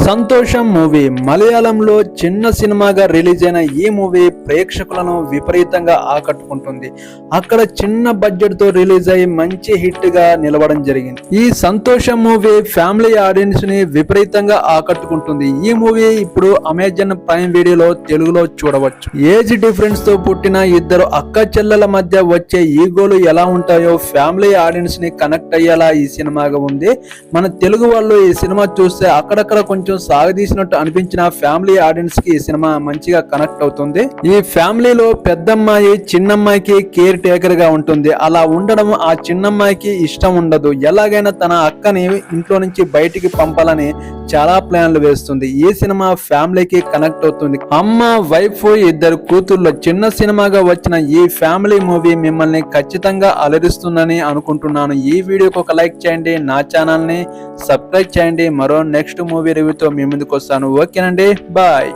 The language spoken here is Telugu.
సంతోషం మూవీ మలయాళంలో చిన్న సినిమాగా రిలీజ్ అయిన ఈ మూవీ ప్రేక్షకులను విపరీతంగా ఆకట్టుకుంటుంది. అక్కడ చిన్న బడ్జెట్ తో రిలీజ్ అయ్యి మంచి హిట్ గా నిలవడం జరిగింది. ఈ సంతోషం మూవీ ఫ్యామిలీ ఆడియన్స్ ని విపరీతంగా ఆకట్టుకుంటుంది. ఈ మూవీ ఇప్పుడు అమెజాన్ ప్రైమ్ వీడియోలో తెలుగులో చూడవచ్చు. ఏజ్ డిఫరెన్స్ తో పుట్టిన ఇద్దరు అక్క చెల్లెల మధ్య వచ్చే ఈగోలు ఎలా ఉంటాయో ఫ్యామిలీ ఆడియన్స్ ని కనెక్ట్ అయ్యేలా ఈ సినిమాగా ఉంది. మన తెలుగు వాళ్ళు ఈ సినిమా చూస్తే అక్కడక్కడ కొంచెం సాగదీసినట్టు అనిపించిన ఫ్యామిలీ ఆడియన్స్ కి ఈ సినిమా మంచిగా కనెక్ట్ అవుతుంది. ఈ ఫ్యామిలీలో పెద్దమ్మాయి చిన్నమ్మాయికి కేర్ టేకర్ గా ఉంటుంది. అలా ఉండడం ఆ చిన్నమ్మాయికి ఇష్టం ఉండదు. ఎలాగైనా తన అక్కని ఇంట్లో నుంచి బయటికి పంపాలని చాలా ప్లాన్లు వేస్తుంది. ఈ సినిమా ఫ్యామిలీకి కనెక్ట్ అవుతుంది. అమ్మ వైఫ్ ఇద్దరు కూతుర్ల చిన్న సినిమాగా వచ్చిన ఈ ఫ్యామిలీ మూవీ మిమ్మల్ని ఖచ్చితంగా అలరిస్తుందని అనుకుంటున్నాను. ఈ వీడియోకి ఒక లైక్ చేయండి, నా ఛానల్ ని సబ్స్క్రైబ్ చేయండి. మరో నెక్స్ట్ మూవీ రివ్యూతో మీ ముందుకు వస్తాను. ఓకేనండి, బాయ్.